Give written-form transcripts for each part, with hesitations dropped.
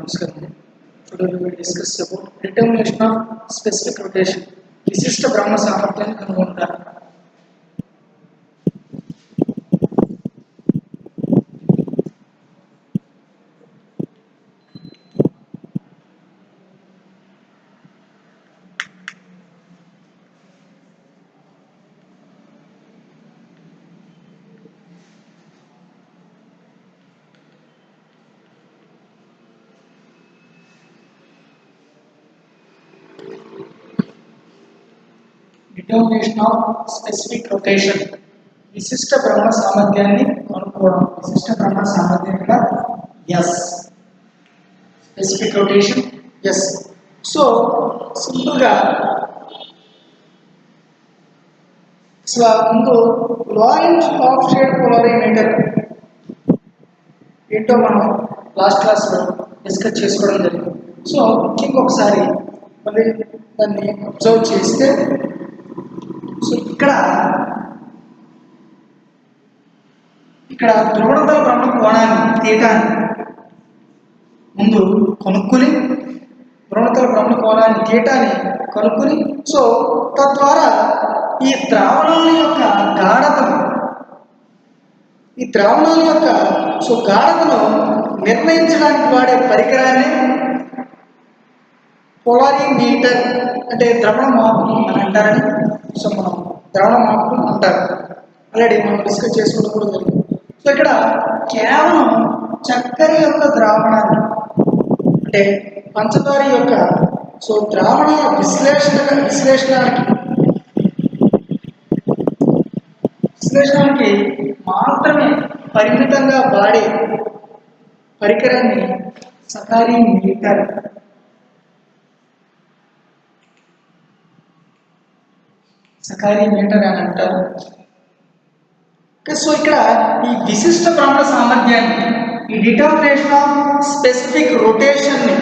Namaskaram. Today we will discuss about determination of specific rotation. విశిష్ట భ్రమణ సామర్థ్యాన్ని కనుగొంటారు. Determination of specific rotation. విశిష్ట భ్రమణ సామర్థ్యాన్ని కనుక్కోవడం. విశిష్ట భ్రమణ సామర్థ్యం కూడా S. Specific rotation S. So సింపుల్గా ముందు లారెంజ్ హాఫ్ షేడ్ పోలారిమీటర్ ఏంటో మనం లాస్ట్ క్లాస్లో డిస్కస్ చేసుకోవడం జరిగింది. సో ముఖ్యంగా ఒకసారి మళ్ళీ దాన్ని అబ్జర్వ్ చేస్తే సో ఇక్కడ ధ్రువణతల భ్రమణ కోణాన్ని తీయటాన్ని ముందు కనుక్కొని ధ్రువణతల భ్రమణ కోణాన్ని తీయటాన్ని కనుక్కొని సో తద్వారా ఈ ద్రావణాల యొక్క గాఢతను నిర్ణయించడానికి వాడే పరికరాన్ని పోలారిమీటర్ అంటే ద్రవణ మాపకం అని అంటారని సో మనం ద్రవణ మాపకం అంటారు. ఆల్రెడీ మనం డిస్కస్ చేసుకుంటూ కూడా జరిగింది. సో ఇక్కడ కేవలం చక్కెర యొక్క ద్రావణాన్ని అంటే పంచదార యొక్క సో ద్రావణాల విశ్లేషణకి మాత్రమే పరిమితంగా వాడే పరికరాన్ని సకారీమీటర్ అని అంటారు. సో ఇక్కడ ఈ విశిష్ట భ్రమణ సామర్థ్యాన్ని ఈ డిటర్మినేషన్ ఆఫ్ స్పెసిఫిక్ రొటేషన్ని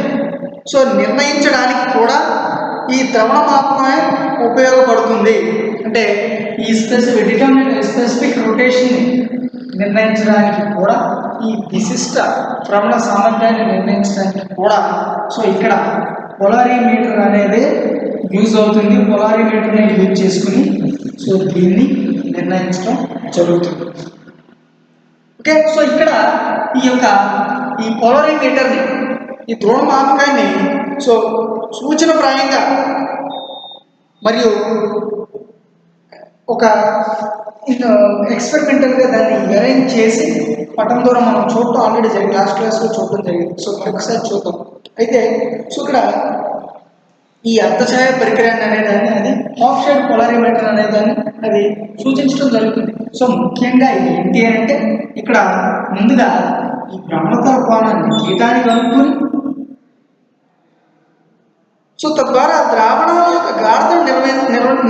సో నిర్ణయించడానికి కూడా ఈ ద్రవణ మాపకమే ఉపయోగపడుతుంది. అంటే ఈ స్పెసిఫిక్ రొటేషన్ని నిర్ణయించడానికి కూడా ఈ విశిష్ట భ్రమణ సామర్థ్యాన్ని నిర్ణయించడానికి కూడా సో ఇక్కడ పోలారిమీటర్ అనేది యూజ్ అవుతుంది. పోలారిమీటర్ని యూజ్ చేసుకుని సో దీన్ని నిర్ణయించడం జరుగుతుంది. ఓకే, సో ఇక్కడ ఈ పోలారిమీటర్ని ఈ ధ్రువ మాపకాన్ని సో సూచనప్రాయంగా మరియు ఒక ఎక్స్పెరిమెంటల్గా దాన్ని అరేంజ్ చేసి పటం ద్వారా మనం చూడటం ఆల్రెడీ జరిగింది, లాస్ట్ క్లాస్లో చూడటం జరిగింది. సో మరొకసారి చూద్దాం. అయితే సో ఇక్కడ ఈ అర్ధఛాయ పరికరాన్ని అనేదాన్ని అది హాఫ్ షేడ్ పోలారిమీటర్ అనేదాన్ని అది సూచించడం జరుగుతుంది. సో ముఖ్యంగా ఏంటి అంటే ఇక్కడ ముందుగా ఈ భ్రమణతల కోణాన్ని తీయటానికి అనుకుని సో తద్వారా ద్రావణాల యొక్క గాఢతను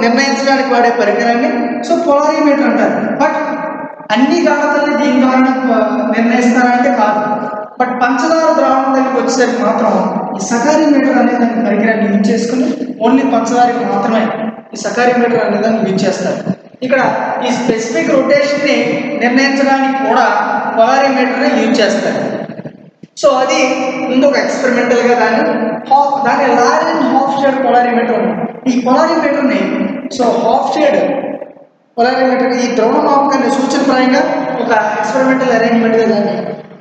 నిర్ణయించడానికి వాడే పరికరాన్ని సో పోలారిమీటర్ అంటారు. బట్ అన్ని గాఢతల్ని దీని ద్వారా నిర్ణయిస్తారంటే కాదు. బట్ పంచదార ద్రావణం దగ్గరికి వచ్చేసరికి మాత్రం ఈ సకారీమీటర్ అనే దాన్ని పరికరాన్ని యూజ్ చేసుకుని ఓన్లీ పంచదారకి మాత్రమే ఈ సకారీమీటర్ అనే దాన్ని యూజ్ చేస్తారు. ఇక్కడ ఈ స్పెసిఫిక్ రొటేషన్ని నిర్ణయించడానికి కూడా పోలారిమీటర్ని యూజ్ చేస్తారు. సో అది ముందు ఒక ఎక్స్పెరిమెంటల్గా దాన్ని లారెంజ్ హాఫ్ షేడ్ పోలారిమీటర్. ఈ పోలారిమీటర్ని సో హాఫ్ షేడ్ పోలారిమీటర్ ఈ ద్రవణ మాపకాన్ని సూచనప్రాయంగా ఒక ఎక్స్పెరిమెంటల్ అరేంజ్మెంట్గా దాన్ని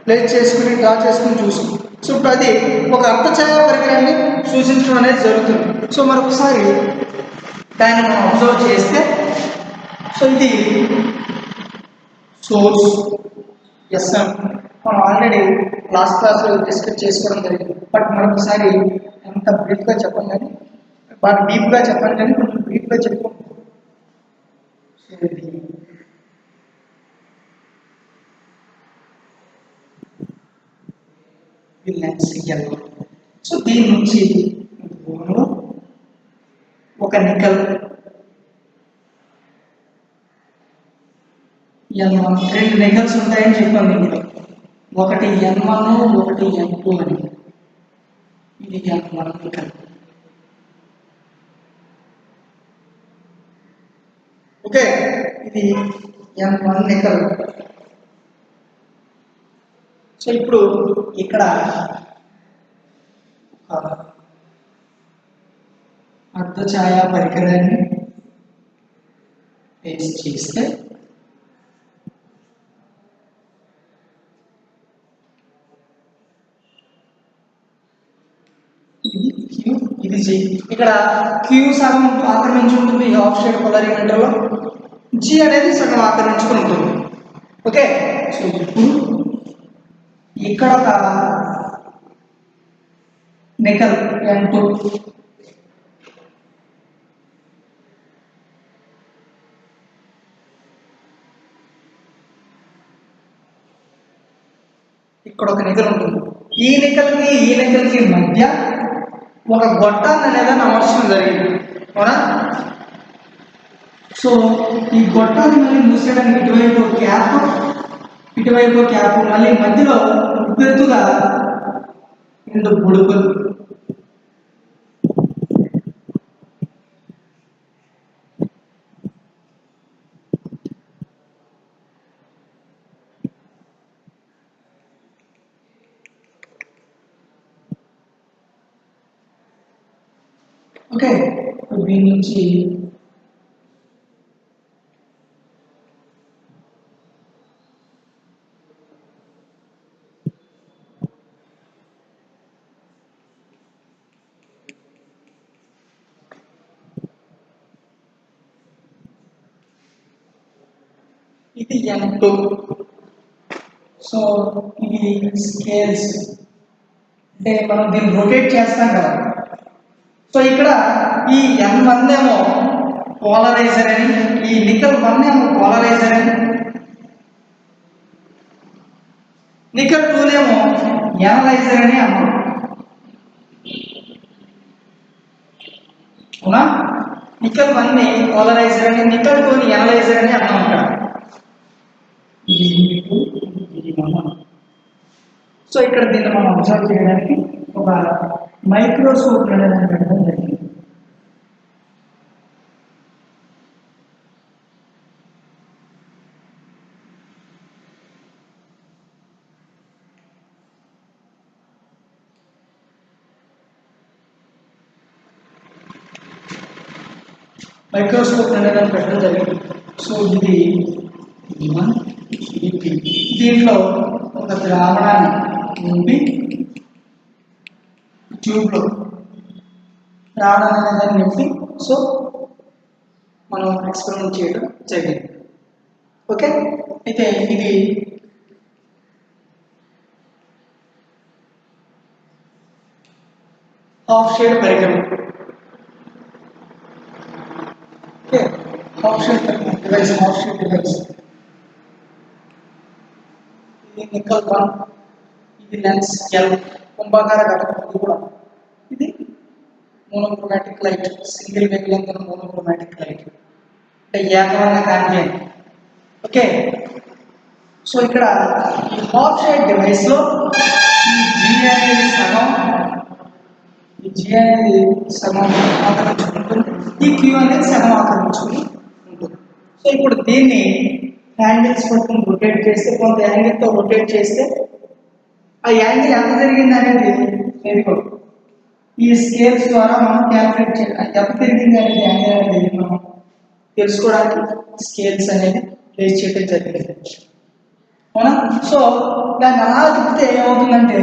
ప్లేస్ చేసుకుని డ్రా చేసుకుని చూసాం. సో ఇప్పుడు అది ఒక అర్ధఛాయ పరికరాన్ని సూచించడం అనేది జరుగుతుంది. సో మరొకసారి దాన్ని మనం అబ్జర్వ్ చేస్తే సో ఇది సోర్స్ ఎస్ఎం మనం ఆల్రెడీ లాస్ట్ క్లాస్లో డిస్కస్ చేసుకోవడం జరిగింది. బట్ మరొకసారి ఎంత బ్రీఫ్గా చెప్పండి కానీ బాగా డీప్గా చెప్పండి కానీ కొంచెం బ్రీఫ్గా చెప్పు. సో దీని నుంచి ఒక నికల్ N1 రెండు నికల్స్ ఉంటాయని చెప్పాను. ఇందులో ఒకటి N1 ఒకటి N2 అని. ఇది N1 నికల్. ఓకే, ఇది N1 నికల్. సో ఇప్పుడు ఇక్కడ అర్ధ ఛాయా పరికరాన్ని పేస్ట్ చేస్తే ఇది క్యూ, ఇది జీ. ఇక్కడ క్యూ సగం ఆక్రమించి ఉంటుంది హాఫ్ షేడ్ పోలారిమీటర్లో, జీ అనేది సగం ఆక్రమించుకుని ఉంటుంది. ఓకే, సో ఇప్పుడు ఇక్కడ ఒక నికల్ N2 ఇక్కడ ఒక నికల్ ఉంటుంది. ఈ నికల్కి మధ్య ఒక గొట్టాన్ని అనేది అమర్చడం జరిగింది, అవునా? సో ఈ గొట్టాన్ని మళ్ళీ మూసేయడానికి ఇటువైపు క్యాప్, మళ్ళీ మధ్యలో ఉబ్బెత్తుగా 2 బుడుగులు. ఓకే, దీని నుంచి ఇది N2. సో ఇది స్కేల్స్, అంటే మనం దీన్ని రొటేట్ చేస్తాం కదా. సో ఇక్కడ ఈ N1 ఏమో పోలరైజర్ అని, ఈ నికల్ 1 ఏమో పోలరైజర్ అని, నికల్ 2 ఏమో ఎనలైజర్ అని అన్నాం, అవునా? నికల్ 1 ని పోలరైజర్ అని, నికల్ 2 ని ఎనలైజర్ అని అన్నాం. సో ఇక్కడ దీన్ని మనం అబ్జర్వ్ చేయడానికి ఒక మైక్రోస్కోప్ అనేది పెట్టడం జరిగింది. పెట్టడం జరిగింది. సో ఇది దీంట్లో ఒక ద్రావణాన్ని నింపి ట్యూబ్లో ద్రావణాన్ని అనేది నింపి సో మనం ఎక్స్పెరిమెంట్ చేయడం జరిగింది. ఓకే, అయితే ఇది హాఫ్ షేడ్ పరికరం. Okay, half shade device. ఇది నికల్ 1, ఇది లెన్స్ L, కుంభాకార ఘటకం. ఇది కూడా ఇది monochromatic light, single wave length monochromatic light, అంటే ఏకవర్ణ కాంతి. ఓకే, సో ఇక్కడ ఈ హాఫ్ షేడ్ డివైస్ లో ఈ G అనేది సగం ఆక్రమించుకుంటుంది, ఈ Q అనేది సగం ఆక్రమించుకుని ఉంటుంది. సో ఇప్పుడు దీన్ని యాంగిల్స్ పట్టుకుని రొటేట్ చేస్తే, కొంత యాంగిల్తో రొటేట్ చేస్తే ఆ యాంగిల్ ఎంత జరిగింది అనేది తెలియదు. ఈ స్కేల్స్ ద్వారా మనం క్యాల్కులేట్ చేయాలి, ఎంత తిరిగింది అనేది యాంగిల్ అనేది మనం తెలుసుకోవడానికి స్కేల్స్ అనేది ప్లేస్ చేయడం జరిగింది, అవునా? సో దాన్ని అలా తిప్పితే ఏమవుతుందంటే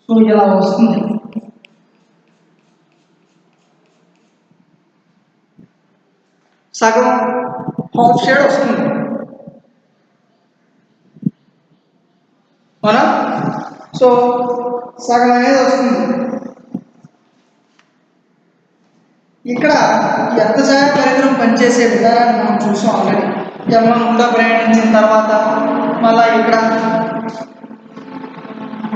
సో ఇలా వస్తుంది. సగం హాఫ్ షేడ్ వస్తుంది, అవునా? సో సగం అనేది వస్తుంది. ఇక్కడ ఈ అర్ధఛాయ పరికరం పనిచేసే విధానాన్ని మనం చూసాం ఆల్రెడీ. మనం గుండా ప్రయాణించిన తర్వాత మళ్ళీ ఇక్కడ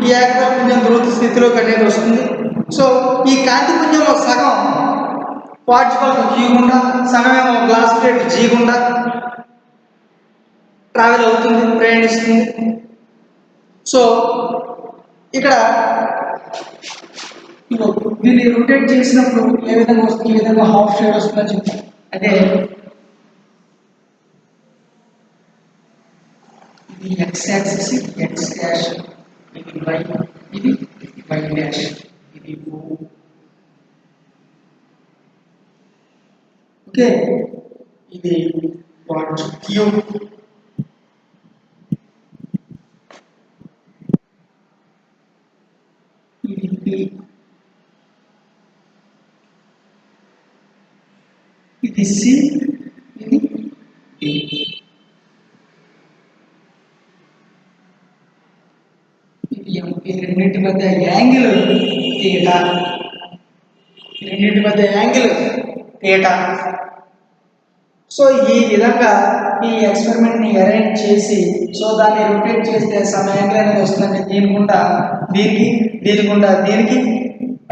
ఈ ఏకపుంజం ధ్రువ స్థితిలోకి అనేది వస్తుంది. సో ఈ కాంతి పుంజంలో సగం క్వార్ట్జ్ బల్బ్ Q గుండా, సగమేమో గ్లాస్ ప్లేట్ G గుండా ట్రావెల్ అవుతుంది, ప్రయాణిస్తుంది. సో ఇక్కడ దీన్ని రొటేట్ చేసినప్పుడు ఏ విధంగా వస్తుంది, ఈ విధంగా హాఫ్ షేడ్ వస్తుందని చెప్పారు. అంటే ఇది X యాక్సిస్, X డాష్, ఇది Y, ఇది Y డాష్, ఇది O, ఓకే, ఇది క్వార్ట్జ్ ట్యూబ్. ఇది P, ఇది C, ఇది D. ఈ రెండింటి మధ్య యాంగిల్ తీటా, రెండింటి మధ్య యాంగిల్ తీటా. సో ఈ విధంగా ఈ ఎక్స్పెరిమెంట్ని అరేంజ్ చేసి సో దాన్ని రొటేట్ చేస్తే సమ యాంగిల్ అనేది వస్తుందంటే దీని గుండా దీనికి, దీని గుండా దీనికి,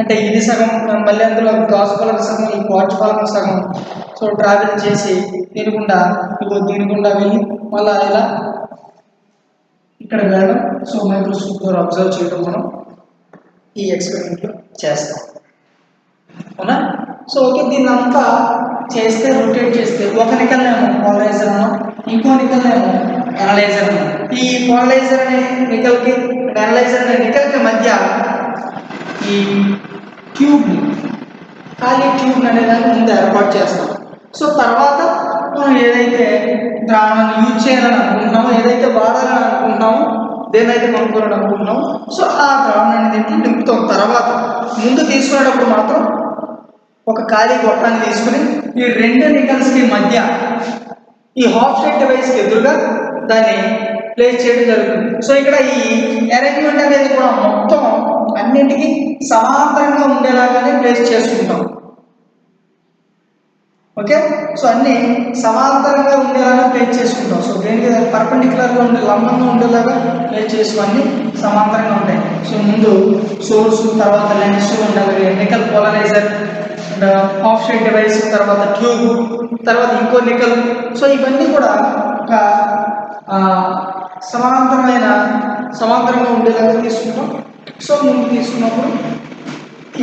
అంటే ఇది సగం మళ్ళీ అందులో గాజు పలక సగం, ఈ క్వార్ట్జ్ పలక సగం. సో ట్రావెల్ చేసి దీని గుండా దీని గుండా వెళ్ళి మళ్ళీ ఇలా ఇక్కడ వెళ్ళడం. సో మైక్రోస్కోప్ ద్వారా అబ్జర్వ్ చేయడం మనం ఈ ఎక్స్పెరిమెంట్లో చేస్తాం, అవునా? సో ఓకే, దీన్ని అంతా చేస్తే రొటేట్ చేస్తే ఒక నికల్నేమో పోలరైజర్ అన్నాం, ఇంకో నికల్నేమో అనలైజర్ అన్నాం. ఈ పోలరైజర్ అనే నికల్కి, అనలైజర్ అనే నికల్కి మధ్య ఈ ట్యూబ్ని, ఖాళీ ట్యూబ్ అనేదాన్ని ముందు ఏర్పాటు చేస్తాం. సో తర్వాత మనం ఏదైతే ద్రావణాన్ని యూజ్ చేయాలని అనుకుంటున్నామో, ఏదైతే వాడాలని అనుకుంటున్నామో, దేనైతే కొనుక్కోవాలని అనుకుంటున్నామో, సో ఆ ద్రావణాన్ని దీంట్లో నింపుతాం. తర్వాత ముందు తీసుకునేటప్పుడు మాత్రం ఒక ఖాళీ గొట్టాన్ని తీసుకుని ఈ రెండు నికల్స్కి మధ్య ఈ హాఫ్ షేప్ డివైస్కి ఎదురుగా దాన్ని ప్లేస్ చేయడం జరుగుతుంది. సో ఇక్కడ ఈ అరేంజ్మెంట్ అనేది కూడా మొత్తం అన్నింటికి సమాంతరంగా ఉండేలాగానే ప్లేస్ చేసుకుంటాం. ఓకే, సో అన్ని సమాంతరంగా ఉండేలాగా ప్లేస్ చేసుకుంటాం. సో దేనికి పర్పెండిక్యులర్గా ఉండే, లంబంగా ఉండేలాగా ప్లేస్ చేసుకుని సమాంతరంగా ఉంటాయి. సో ముందు సోర్స్, తర్వాత లెన్స్ ఉండాలి, nickel polariser, half shape device, తర్వాత ట్యూబ్, తర్వాత ఇంకో నికల్. సో ఇవన్నీ కూడా ఒక సమాంతరంగా ఉండేలాగా తీసుకుంటాం. సో ముందు తీసుకున్నప్పుడు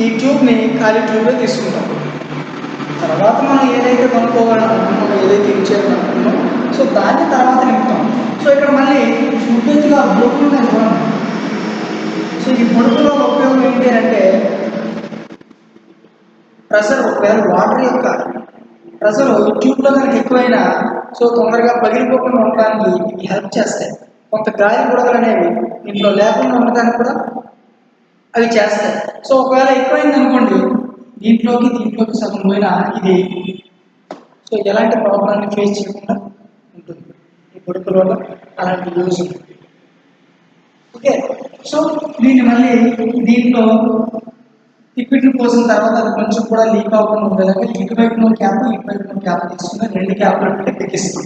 ఈ ట్యూబ్ని ఖాళీ ట్యూబ్లో తీసుకుంటాం. తర్వాత మనం ఏదైతే కొనుక్కోవాలనుకుంటున్నామో, ఏదైతే యూజ్ చేయాలనుకుంటున్నామో, సో దాన్ని తర్వాత నింపుతాం. సో ఇక్కడ మళ్ళీ ముఖ్యంగా బొడుగులు ఉన్నాయి. సో ఈ బొడుగులో ఉపయోగం ఏంటి అంటే ప్రెషర్, ఒకవేళ వాటర్ యొక్క ప్రెషర్ ట్యూబ్లో కనుక ఎక్కువైనా సో తొందరగా పగిలిపోకుండా ఉండడానికి ఇవి హెల్ప్ చేస్తాయి. కొంత గాలి బుడగలు అనేవి ఇంట్లో లేకుండా ఉండడానికి కూడా అవి చేస్తాయి. సో ఒకవేళ ఎక్కువైంది అనుకోండి, దీంట్లోకి సగం పోయినా ఇది సో ఎలాంటి ప్రాబ్లమ్ని ఫేస్ చేయకుండా ఉంటుంది. ఈ బొడుగుల వల్ల అలాంటి యూజ్ ఉంటుంది. ఓకే, సో దీన్ని మళ్ళీ దీంట్లో లిక్విడ్ని పోసిన తర్వాత అది కొంచెం కూడా లీక్ అవ్వకుండా ఉండేలాగా ఇటువైపున క్యాప్, ఇటువైపున క్యాప్ తీసుకుని రెండు క్యాప్లు పెట్టి బిగిస్తాం.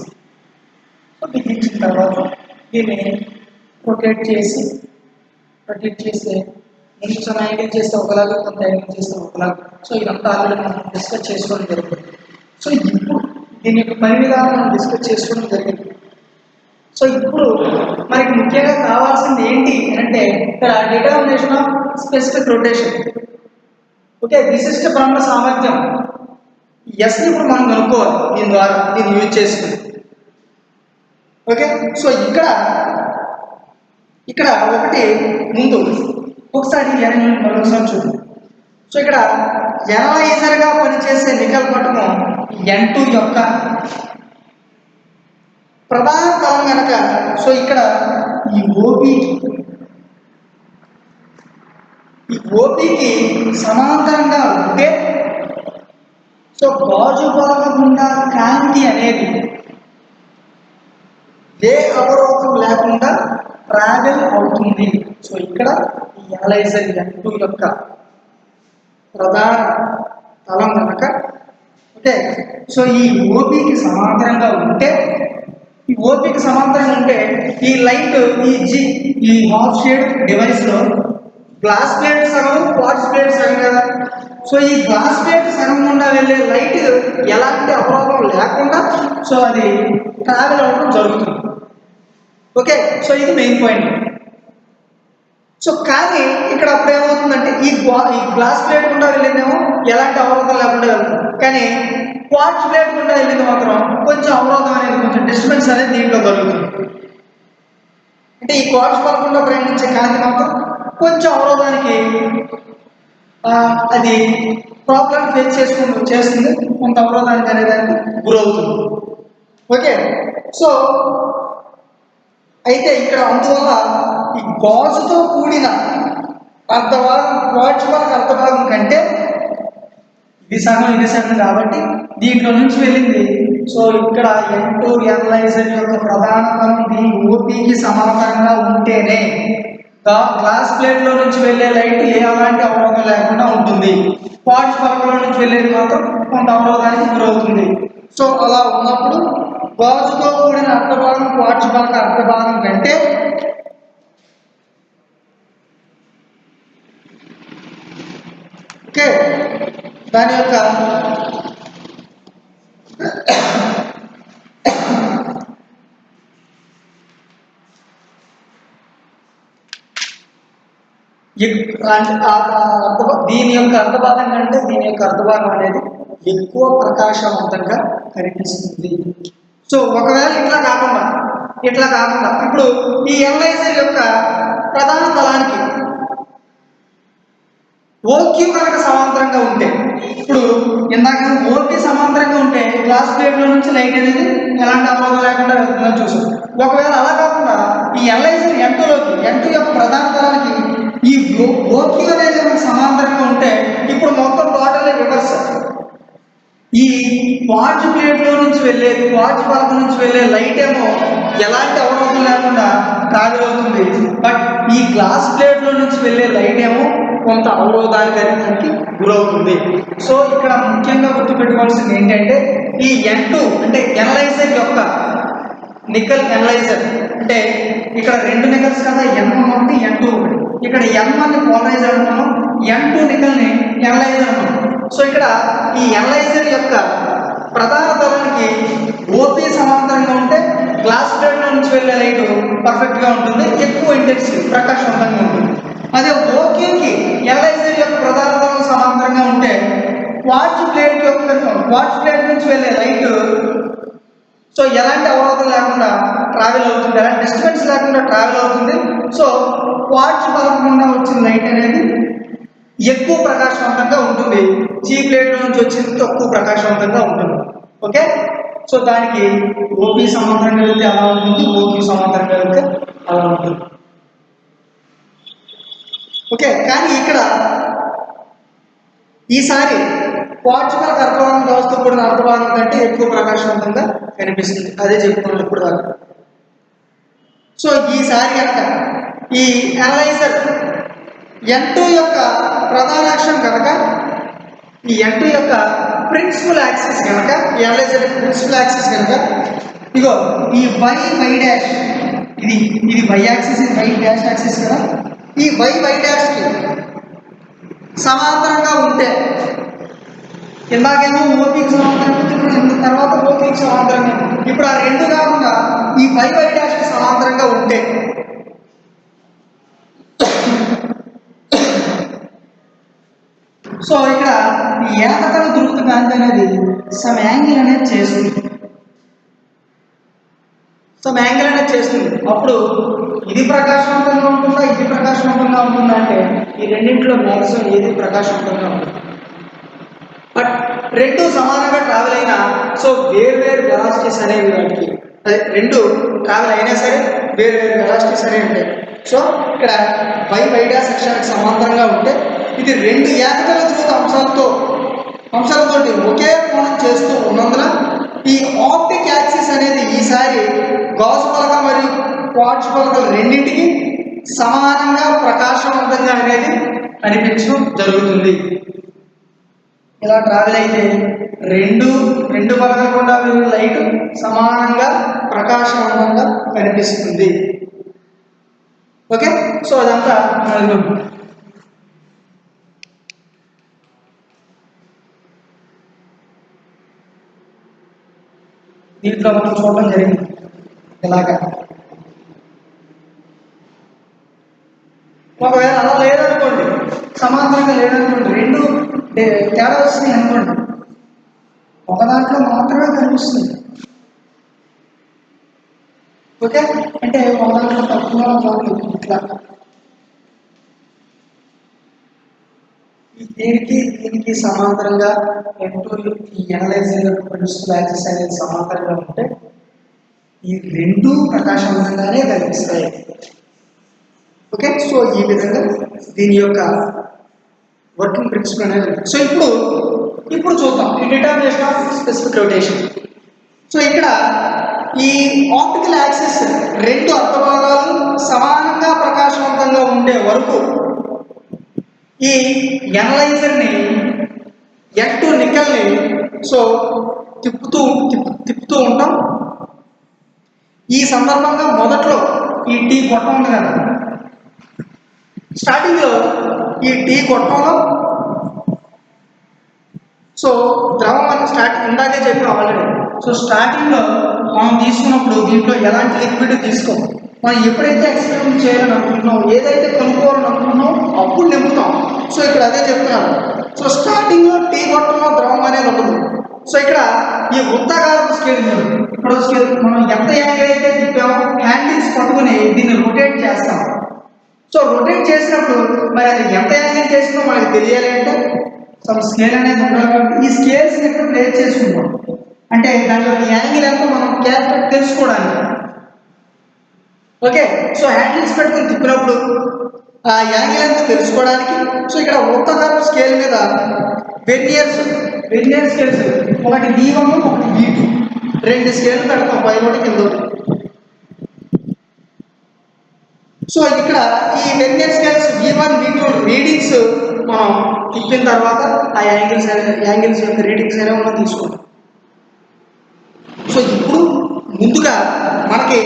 సో బిగించిన తర్వాత దీన్ని రొటేట్ చేస్తే కొంచెం యాంగిల్ చేస్తే ఒకలాగా, కొంత యాంగిల్ చేస్తే ఒకలాగా. సో ఇదంతా ఆల్రెడీ మనం డిస్కస్ చేసుకోవడం జరిగింది. సో ఇప్పుడు దీని యొక్క పని విధానం మనం డిస్కస్ చేసుకోవడం జరిగింది. సో ఇప్పుడు మనకి ముఖ్యంగా కావాల్సింది ఏంటి అంటే ఇక్కడ determination of specific rotation. Okay, విశిష్ట భ్రమణ సామర్థ్యం ఎస్ని ఇప్పుడు మనం కనుక్కోవాలి దీని ద్వారా, దీన్ని యూజ్ చేసుకుని. ఓకే, సో ఇక్కడ ఒకటి ముందు ఒకసారి మరొకసారి చూద్దాం. సో ఇక్కడ ఎనలైజర్గా పనిచేసే నికల్ పటము N2 యొక్క ప్రధాన తలం కనుక, సో ఇక్కడ ఈ ఓపీకి సమాంతరంగా ఉంటే సో గాజు పలక గుండా కాంతి అనేది ఏ అవరోధం లేకుండా ట్రావెల్ అవుతుంది. సో ఇక్కడ ఈ అనలైజర్ N2 యొక్క ప్రధాన తలం కనుక, ఓకే, సో ఈ ఓపీకి సమాంతరంగా ఉంటే, ఈ ఓపీకి సమాంతరంగా ఉంటే ఈ లైట్ ఈ హాఫ్ షేడ్ డివైస్లో గ్లాస్ ప్లేట్ సగం, క్వార్ట్జ్ ప్లేట్ సగం కదా. సో ఈ గ్లాస్ ప్లేట్ సగం గుండా వెళ్ళే లైట్ ఎలాంటి అవరోధం లేకుండా సో అది ట్రావెల్ అవ్వడం జరుగుతుంది. ఓకే, సో ఇది మెయిన్ పాయింట్. సో కానీ ఇక్కడ అప్పుడు ఏమవుతుందంటే ఈ గ్లాస్ ప్లేట్ గుండా వెళ్ళిందేమో ఎలాంటి అవరోధం లేకుండా వెళ్తుంది, కానీ క్వార్ట్జ్ ప్లేట్ గుండా వెళ్ళింది మాత్రం కొంచెం అవరోధం అనేది, కొంచెం డిస్టర్బెన్స్ అనేది దీంట్లో కలుగుతుంది. అంటే ఈ క్వార్ట్జ్ పలకుండా ప్రయాణించే కాంతి మాత్రం కొంచెం అవరోధానికి అది ప్రాబ్లం ఫేస్ చేస్తుంది, కొంత అవరోధానికి అనేదానికి గురవుతుంది. ఓకే, సో అయితే ఇక్కడ అందువల్ల ఈ గాజుతో కూడిన అర్ధభాగం వాచ్మార్క్ అర్ధభాగం కంటే ఇది సగం కాబట్టి దీంట్లో నుంచి వెళ్ళింది. సో ఇక్కడ N2 ఎనలైజర్ యొక్క ప్రధాన పని దీని ఓపీకి సమాంతరంగా ఉంటేనే గ్లాస్ ప్లేట్ లో నుంచి వెళ్ళే లైట్ ఎలాంటి అవరోధం లేకుండా ఉంటుంది. క్వార్ట్జ్ పలకలో నుంచి వెళ్ళేది మాత్రం కొంత అవరోధానికి గురవుతుంది. సో అలా ఉన్నప్పుడు గాజుతో కూడిన అర్ధభాగం క్వార్ట్జ్ పలక అర్ధభాగం కంటే ఓకే దాని యొక్క దీని యొక్క అర్ధభాగం కంటే దీని యొక్క అర్ధభాగం అనేది ఎక్కువ ప్రకాశవంతంగా కనిపిస్తుంది. సో ఒకవేళ ఇట్లా కాకుండా ఇప్పుడు ఈ ఎనలైజర్ యొక్క ప్రధాన తలానికి ఓక్యూ కనుక సమాంతరంగా ఉంటే, ఇప్పుడు ఇందాక ఓపీ సమాంతరంగా ఉంటే గ్లాస్ ప్లేట్ లో నుంచి లైట్ అనేది ఎలాంటి అవరోధం లేకుండా వెళ్తుందని చూసాం. ఒకవేళ అలా కాకుండా ఈ ఎనలైజర్ N2 యొక్క ప్రధాన తలానికి ఈ ఓక్యూ అనేది సమాంతరంగా ఉంటే ఇప్పుడు మొత్తం టోటల్ రివర్స్. ఈ క్వార్ట్జ్ ప్లేట్ లో నుంచి క్వార్ట్జ్ పలక నుంచి వెళ్ళే లైట్ ఏమో ఎలాంటి అవరోధం లేకుండా ట్రావెల్ అవుతుంది. బట్ ఈ గ్లాస్ ప్లేట్ లో నుంచి వెళ్ళే లైట్ ఏమో కొంత అవరోధానికి గురవుతుంది. సో ఇక్కడ ముఖ్యంగా గుర్తుపెట్టుకోవాల్సింది ఏంటంటే ఈ N2 అంటే ఎనలైజర్ యొక్క నికల్ ఎనలైజర్ అంటే ఇక్కడ 2 నికల్స్ కదా, N1 ఒకటి N2 ఒకటి. ఇక్కడ N1 ని పోలరైజర్ అంటున్నాం, N2 నికల్ ని ఎనలైజర్ అంటున్నాం. సో ఇక్కడ ఈ ఎనలైజర్ యొక్క ప్రధాన తలానికి ఓపీ సమాంతరంగా ఉంటే గ్లాస్ ప్లేట్ లో నుంచి వెళ్ళే లైట్ పర్ఫెక్ట్ గా ఉంటుంది, ఎక్కువ ఇంటెన్సిటీ ప్రకాశవంతంగా ఉంటుంది. అదే ఓకేకి ఎనలైజర్ యొక్క ప్రధాన తలం సమాంతరంగా ఉంటే క్వార్ట్జ్ ప్లేట్ నుంచి వెళ్ళే లైట్ సో ఎలాంటి అవరోధం లేకుండా ట్రావెల్ అవుతుంది, ఎలాంటి డిస్టర్బెన్స్ లేకుండా ట్రావెల్ అవుతుంది. సో క్వార్ట్జ్ పలక గుండా వచ్చిన లైట్ అనేది ఎక్కువ ప్రకాశవంతంగా ఉంటుంది, జీ ప్లేట్ నుంచి వచ్చింది తక్కువ ప్రకాశవంతంగా ఉంటుంది. ఓకే, సో దానికి ఓపీ సమాంతరంగా వెళ్తే అలా ఉంటుంది, ఓపీ సమాంతరంగా వెళ్తే అలా ఉంటుంది. ఓకే, కానీ ఇక్కడ ఈసారి క్వార్ట్జ్ పలక అర్ధభాగం వ్యవస్థ కూడిన అర్ధభాగం కంటే ఎక్కువ ప్రకాశవంతంగా కనిపిస్తుంది, అదే చెప్పుకున్నాం ఇప్పుడు దాకా. సో ఈసారి కనుక ఈ ఎనలైజర్ N2 యొక్క ప్రధాన అక్షం కనుక ఈ N2 యొక్క ప్రిన్సిపల్ యాక్సిస్ కనుక ఈ ఎనలైజర్ యొక్క ప్రిన్సిపల్ యాక్సిస్ కనుక ఇగో ఈ వై డాష్ ఇది వై యాక్సిస్, ఇది వై డాష్ యాక్సిస్ కదా, ఈ వై డాష్కి సమాంతరంగా ఉంటే ఇందాకేమో ఓపీకి సమాంతరంగా తర్వాత ఓపీకి సమాంతరంగా, ఇప్పుడు ఆ రెండు కాకుండా ఈ వై డాష్కి సమాంతరంగా ఉంటే సో ఇక్కడ ఈ ఏకతల ధ్రువ కాంతి అనేది సమ్ యాంగిల్ అనేది చేస్తుంది, అప్పుడు ఇది ప్రకాశవంతంగా ఉంటుందా ఇది ప్రకాశవంతంగా ఉంటుందా అంటే ఈ రెండింటిలో మ్యాక్సిమం ఏది ప్రకాశవంతంగా ఉంటుంది. బట్ రెండు సమానంగా ట్రావెల్ అయినా సో వేరు వెలాసిటీస్ అనేవి వాటికి అదే రెండు ట్రావెల్ అయినా సరే వేరు వెలాసిటీస్ అనేవి ఉంటాయి. సో ఇక్కడ వై డాష్ అక్షానికి సమాంతరంగా ఉంటే ఇది రెండు ఏకతల ధ్రువ అంశాలతో ఒకే కోణం చేస్తూ ఉన్నందున ఈ ఆప్టిక్ యాక్సిస్ అనేది ఈసారి గాజు పలక మరియు క్వార్ట్జ్ పలకలు రెండింటికి సమానంగా ప్రకాశవంతంగా అనేది అనిపించడం జరుగుతుంది. ఇలా ట్రావెల్ అయితే రెండు పలకలు కూడా వెళ్ళిన లైట్ సమానంగా ప్రకాశవంతంగా కనిపిస్తుంది. ఓకే, సో అదంతా దీంట్లో మనం చూడడం జరిగింది. ఇలాగా ఒకవేళ అలా లేదనుకోండి, సమాంతరంగా లేదనుకోండి, రెండు తేడా వస్తుంది అనుకోండి, ఒక దాంట్లో మాత్రమే కనిపిస్తుంది. ఓకే, అంటే ఒక దాంట్లో తక్కువ ఇట్లా దీనికి సమాంతరంగా N2 ఈ ఎనలైజర్ ప్రిన్సిపల్ యాక్సిస్ అనేది సమాంతరంగా ఉంటే ఈ రెండు ప్రకాశవంతంగానే కనిపిస్తాయి. ఓకే, సో ఈ విధంగా దీని యొక్క వర్కింగ్ ప్రిన్సిపల్ అనేది. సో ఇప్పుడు చూద్దాం ఈ determination of specific rotation. So ఇక్కడ ఈ ఆప్టికల్ యాక్సిస్ రెండు అర్ధభాగాలు సమానంగా ప్రకాశవంతంగా ఉండే వరకు ఈ ఎనలైజర్ని N2 నికెల్ని సో తిప్పుతూ ఉంటాం. ఈ సందర్భంగా మొదట్లో ఈ టీ గొట్టం ఉంది కదా, స్టార్టింగ్లో ఈ టీ గొట్టంలో సో ద్రవం అని ఇందాకే చెప్పాం ఆల్రెడీ. సో స్టార్టింగ్లో మనం తీసుకున్నప్పుడు దీంట్లో ఎలాంటి లిక్విడ్ తీసుకోం. మనం ఎప్పుడైతే ఎక్స్పెరిమెంట్ చేయాలని అనుకుంటున్నాం, ఏదైతే కనుక్కోవాలని అనుకుంటున్నాం అప్పుడు నింపుతాం. సో ఇక్కడ అదే చెప్తున్నాను. సో స్టార్టింగ్లో టీ గొట్టంలో ద్రవం అనేది ఉండదు. సో ఇక్కడ ఈ వృత్తాకారపు స్కేల్ ఇక్కడ స్కేల్ మనం ఎంత యాంగిల్ అయితే తిప్పామో హ్యాండిల్స్ పట్టుకుని దీన్ని రొటేట్ చేస్తాం. సో రొటేట్ చేసినప్పుడు మరి అది ఎంత యాంగిల్ చేసిందో మనకి తెలియాలి అంటే సమ్ స్కేల్ అనేది ఉండాలి. కాబట్టి ఈ స్కేల్స్ ఇక్కడ ప్లేస్ చేసుకుంటాం. అంటే దాంట్లో యాంగిల్ ఎంతో మనం క్యారెక్టర్ తెలుసుకోవడానికి. ఓకే, సో హ్యాండిల్స్ పెట్టుకుని తిప్పినప్పుడు ఆ యాంగిల్ ఎంతో తెలుసుకోవడానికి సో ఇక్కడ వృత్తాకారపు స్కేల్ మీద వెర్నియర్ స్కేల్స్ ఒకటి V1 ఒకటి V2 రెండు స్కేల్ పెడతాం, పైనోటి కింద. సో ఇక్కడ ఈ vernier scales V1 V2 readings మనం తిప్పిన తర్వాత ఆ యాంగిల్స్ యొక్క రీడింగ్స్ అనేవి మనం తీసుకుంటాం. సో ఇప్పుడు ముందుగా మనకి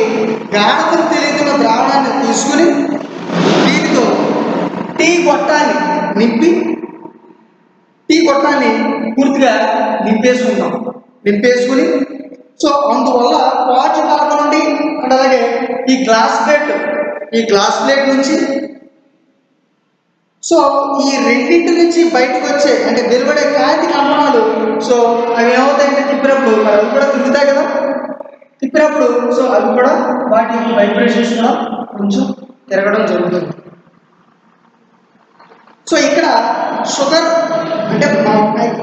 గాఢతలు తెలియకున్న ద్రావణాన్ని తీసుకుని దీనితో టీ గొట్టాన్ని పూర్తిగా నింపేసుకుని సో అందువల్ల వాచు పలక నుండి అంటే అలాగే ఈ గ్లాస్ ప్లేట్ నుంచి సో ఈ రెండింటి నుంచి బయటకు వచ్చే అంటే వెలువడే కాంతి కంపనాలు సో అవి ఏమవుతాయంటే తిప్పినప్పుడు మరి అవి కూడా తిరుగుతాయి కదా. తిప్పినప్పుడు సో అవి కూడా వాటి యొక్క వైబ్రేషన్స్ కూడా కొంచెం తిరగడం జరుగుతుంది. సో ఇక్కడ షుగర్ అంటే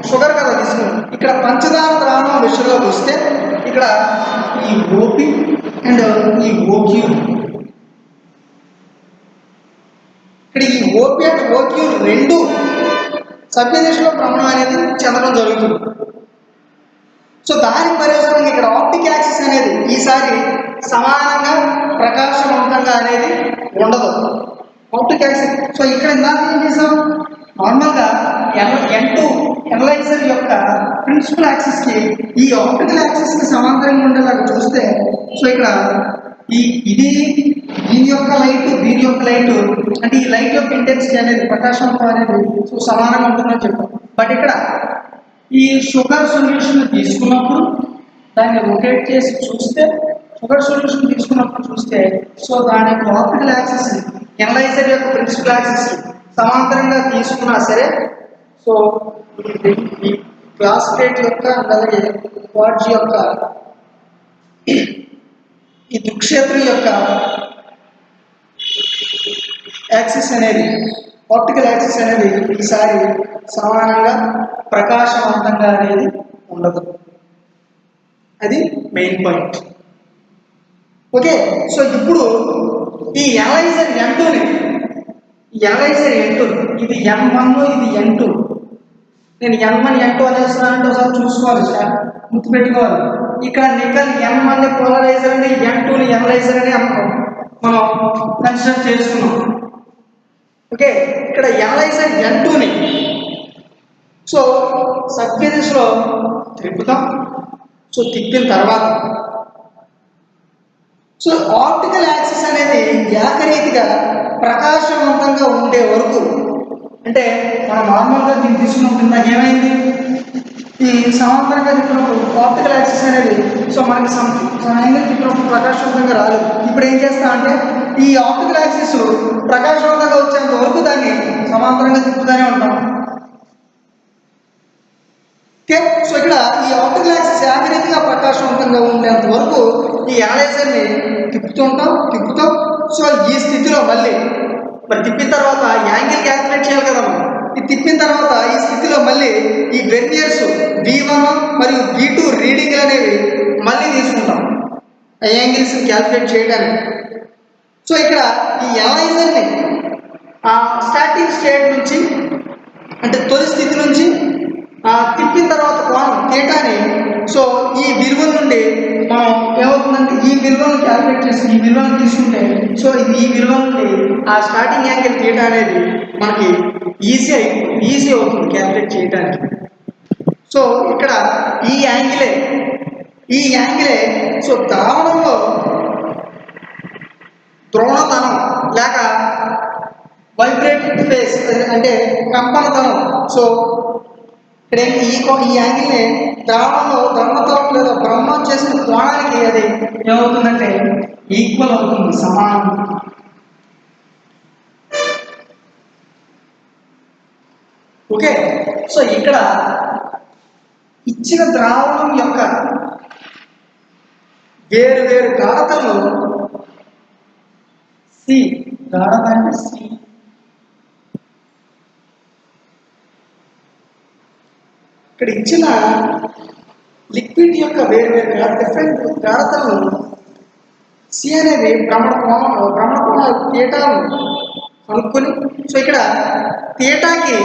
షుగర్ కదా తీసుకున్నాం. ఇక్కడ పంచదార ద్రావణం విషయంలోకి వస్తే ఇక్కడ ఈ ఓపి అండ్ ఈ ఓక్యూ, ఇక్కడ ఈ ఓపి అండ్ ఓక్యూ రెండు సభ్యదిశలో భ్రమణం అనేది చెందడం జరుగుతుంది. సో దానికి పర్యవసరంగా ఇక్కడ ఆప్టిక్ యాక్సిస్ అనేది ఈసారి సమానంగా ప్రకాశవంతంగా అనేది ఉండదు. ఆప్టిక్ యాక్సిస్ సో ఇక్కడ ఇందాక ఏం చేసాం, నార్మల్గా N2 ఎనలైజర్ యొక్క ప్రిన్సిపల్ యాక్సిస్కి ఈ ఆప్టికల్ యాక్సిస్కి సమాంతరంగా ఉండేలాగా చూస్తే సో ఇక్కడ దీని యొక్క లైట్ అంటే ఈ లైట్ యొక్క ఇంటెన్సిటీ అనేది ప్రకాశవంతం అనేది సో సమానంగా ఉంటుందని చెప్పాం. బట్ ఇక్కడ ఈ షుగర్ సొల్యూషన్ తీసుకున్నప్పుడు దాన్ని రొటేట్ చేసి చూస్తే సో దాని యొక్క ఆప్టికల్ యాక్సిస్ ఎనలైజర్ యొక్క ప్రిన్సిపల్ యాక్సిస్ సమాంతరంగా తీసుకున్నా సరే సో ఈ గ్లాస్ ప్లేట్ యొక్క అలాగే క్వార్ట్జ్ యొక్క ఈ దృక్క్షేత్రం యొక్క యాక్సిస్ అనేది ఆప్టికల్ యాక్సిస్ అనేది ఈసారి సమానంగా ప్రకాశవంతంగా అనేది ఉండదు. అది మెయిన్ పాయింట్. ఓకే, సో ఇప్పుడు ఈ ఎనలైజర్ N2 ఇది M1 ఇది N2. నేను M1 N2 అనేస్తున్నానంటే ఒకసారి చూసుకోవాలి సార్, గుర్తుపెట్టుకోవాలి. ఇక్కడ నికల్ M1 పోలరైజర్ అని N2 ఎనలైజర్ అని మనం కన్సిడర్ చేసుకున్నాం. ఓకే, ఇక్కడ ఎనలైజర్ N2 సో సభ్యదిశలో తిప్పుతాం. సో తిప్పిన తర్వాత సో ఆప్టికల్ యాక్సిస్ అనేది ఏకరీతిగా ప్రకాశవంతంగా ఉండే వరకు అంటే మనం నార్మల్గా దీన్ని తీసుకున్నప్పుడు నాకు ఏమైంది, ఈ సమాంతరంగా తిప్పినప్పుడు ఆప్టికల్ యాక్సిస్ అనేది సో మనకి యాంగిల్ తిప్పినప్పుడు ప్రకాశవంతంగా రాలేదు. ఇప్పుడు ఏం చేస్తా అంటే ఈ ఆప్టికల్ యాక్సిస్ ప్రకాశవంతంగా వచ్చేంత వరకు దాన్ని సమాంతరంగా తిప్పుతూనే ఉంటాం. ఓకే, సో ఇక్కడ ఈ ఆప్టికల్ యాక్సిస్ ఏకరీతిగా ప్రకాశవంతంగా ఉండేంత వరకు ఈ ఎనలైజర్ని తిప్పుతాం. సో ఈ స్థితిలో మళ్ళీ మరి తిప్పిన తర్వాత యాంగిల్ క్యాల్కులేట్ చేయాలి కదా మనం. ఇది తిప్పిన తర్వాత ఈ స్థితిలో మళ్ళీ ఈ వెర్నియర్స్ V1 మరియు V2 రీడింగ్ అనేవి మళ్ళీ తీసుకుంటాం ఆ యాంగిల్స్ క్యాల్కులేట్ చేయడానికి. సో ఇక్కడ ఈ ఎనలైజర్ని ఆ స్టార్టింగ్ స్టేట్ నుంచి అంటే తొలి స్థితి నుంచి తిప్పిన తర్వాత కోణం థీటాని సో ఈ విలువల నుండి మనం ఏమవుతుందంటే ఈ విలువలను క్యాల్కులేట్ చేసి ఈ విలువను తీసుకుంటే సో ఈ విలువ నుండి ఆ స్టార్టింగ్ యాంగిల్ థీటా అనేది మనకి ఈజీ అవుతుంది క్యాల్కులేట్ చేయడానికి. సో ఇక్కడ ఈ యాంగిలే సో ద్రావణంలో ద్రోణతనం లేక వైబ్రేటెడ్ ఫేస్ అంటే కంపనతనం. సో ఇక్కడ ఈ యాంగిల్ని ద్రావణంలో ద్రవణతనం లేదా బ్రహ్మం చేసిన కోణానికి అది ఏమవుతుందంటే ఈక్వల్ అవుతుంది, సమానం. ఓకే, సో ఇక్కడ ఇచ్చిన ద్రావణం యొక్క వేరు వేరు గాఢతలు సి గాఢత అంటే సి ఇక్కడ ఇచ్చిన లిక్విడ్ యొక్క వేరు వేరు డిఫరెంట్ గాఢతలను సి అనేది భ్రమణ కోణ థీటాను కనుక్కొని సో ఇక్కడ థీటాకి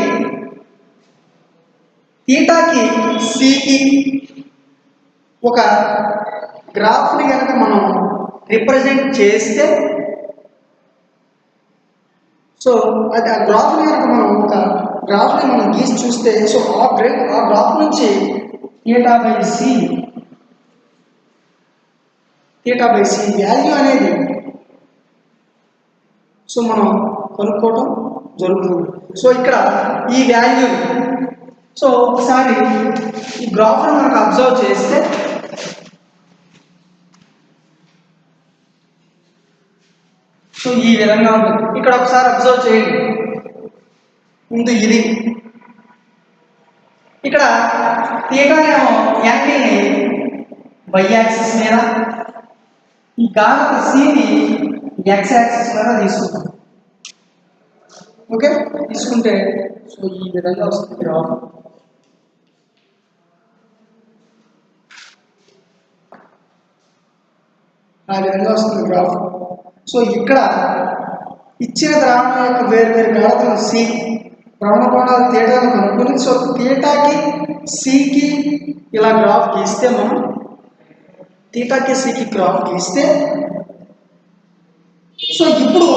సికి ఒక గ్రాఫ్ని కనుక మనం రిప్రజెంట్ చేస్తే సో అది ఆ గ్రాఫ్ని కనుక మనం ఒక గ్రాఫ్ని మనం గీసి చూస్తే సో ఆ గ్రాఫ్ నుంచి థీటా బై సి వాల్యూ అనేది సో మనం కనుక్కోవటం జరుగుతుంది. సో ఇక్కడ ఈ వాల్యూ సో ఒకసారి ఈ గ్రాఫ్ను మనకు అబ్జర్వ్ చేస్తే సో ఈ విధంగా ఉంటుంది. ఇక్కడ ఒకసారి అబ్జర్వ్ చేయండి. ముందు ఇది ఇక్కడ థీటానేమో యాంగిల్ని వై యాక్సిస్ మీద, ఈ గాఢత సిని ఎక్స్ యాక్సిస్ మీద తీసుకుంటాం. ఓకే, తీసుకుంటే సో ఈ విధంగా వస్తుంది గ్రాఫ్. ఆ విధంగా వస్తుంది గ్రాఫ్. సో ఇక్కడ ఇచ్చిన ద్రావణం యొక్క వేరు వేరు గాఢతలు సి భ్రమణ కోణాలు థీటాను కనుక్కొని సో థీటాకి సికి ఇలా గ్రాఫ్ గీస్తే మనం థీటాకి సికి గ్రాఫ్ గీస్తే సో ఇప్పుడు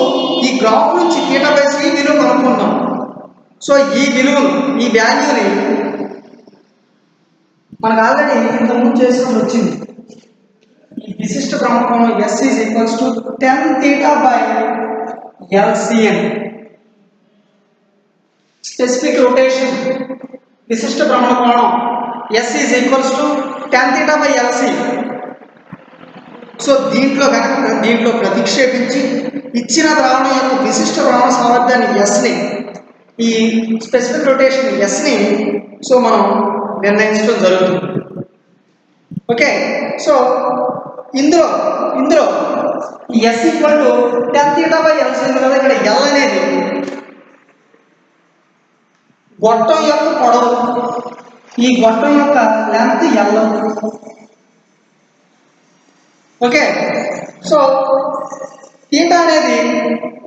ఈ గ్రాఫ్ నుంచి థీటా బై సి విలువ కనుక్కుంటాం. సో ఈ విలువను ఈ వాల్యూని మనకు ఆల్రెడీ ఇంతకుముందు చేసుకుని వచ్చింది. ఈ విశిష్ట భ్రమణ కోణం S is equals to tan theta by LCN. Specific rotation విశిష్ట భ్రమణ కోణం S is equals to tan theta by LC. So దీంట్లో ప్రతిక్షేపించి ఇచ్చిన ద్రావణం యొక్క విశిష్ట భ్రమణ సామర్థ్యాన్ని ఎస్ని ఈ స్పెసిఫిక్ రొటేషన్ ఎస్ని సో మనం నిర్ణయించడం జరుగుతుంది. ఓకే, సో ఇందులో S equal to tan theta by LC ఉంది కదా. ఇక్కడ L అనేది గొట్టం యొక్క పొడవు, ఈ గొట్టం యొక్క length L. Okay, so theta అనేది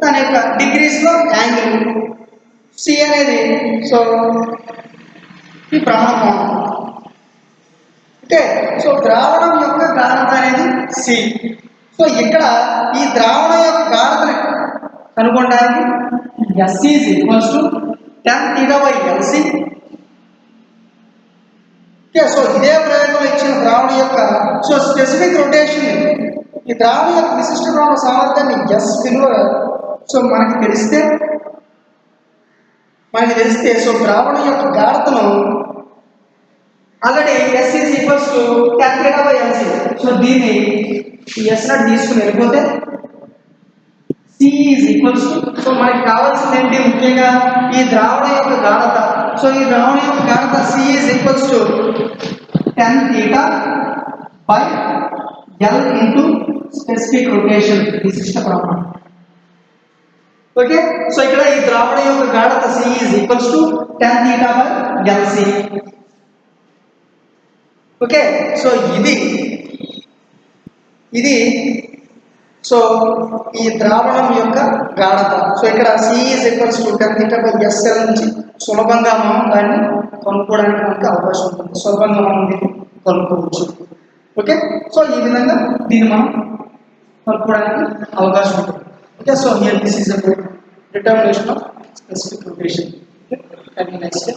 దాని యొక్క డిగ్రీస్లో యాంగిల్, సి అనేది సో ఈ భ్రమణ కోణం. ఓకే, సో ద్రావణం యొక్క గాఢత అనేది సి. సో ఇక్కడ ఈ ద్రావణం యొక్క గాఢతని కనుగొనడానికి S is equals to tan theta by LC. Okay, so ఇదే ప్రయోగంలో ఇచ్చిన ద్రావణం యొక్క సో స్పెసిఫిక్ రొటేషన్ ఈ ద్రావణం యొక్క విశిష్ట భ్రమణ సామర్థ్యాన్ని ఎస్ విలువ సో మనకి తెలిస్తే సో ద్రావణం యొక్క గాఢతను already S is equals to tan theta by LC. So దీన్ని S నాట్ తీసుకుని వెళ్ళిపోతే C is equals to so మనకి కావాల్సింది ఏంటి ముఖ్యంగా ఈ ద్రావణం యొక్క గాఢత. సో ఈ ద్రావణం యొక్క గాఢత C is equals to tan theta by L into specific rotation విశిష్ట భ్రమణం. ఓకే, సో ఇక్కడ ఈ ద్రావణం యొక్క గాఢత C is equals to tan theta by LC. Okay, so ఇది సో ఈ ద్రావణం యొక్క గాఢత. సో ఇక్కడ C is equals to tan theta by SL నుంచి సులభంగా మనం దాన్ని కనుక్కోవడానికి మనకు అవకాశం ఉంటుంది. సులభంగా మనం దీన్ని కనుక్కోవచ్చు. ఓకే, సో ఈ విధంగా దీన్ని మనం కనుక్కోవడానికి అవకాశం ఉంటుంది. Okay, so here this is about determination of specific rotation. Okay, have a nice day.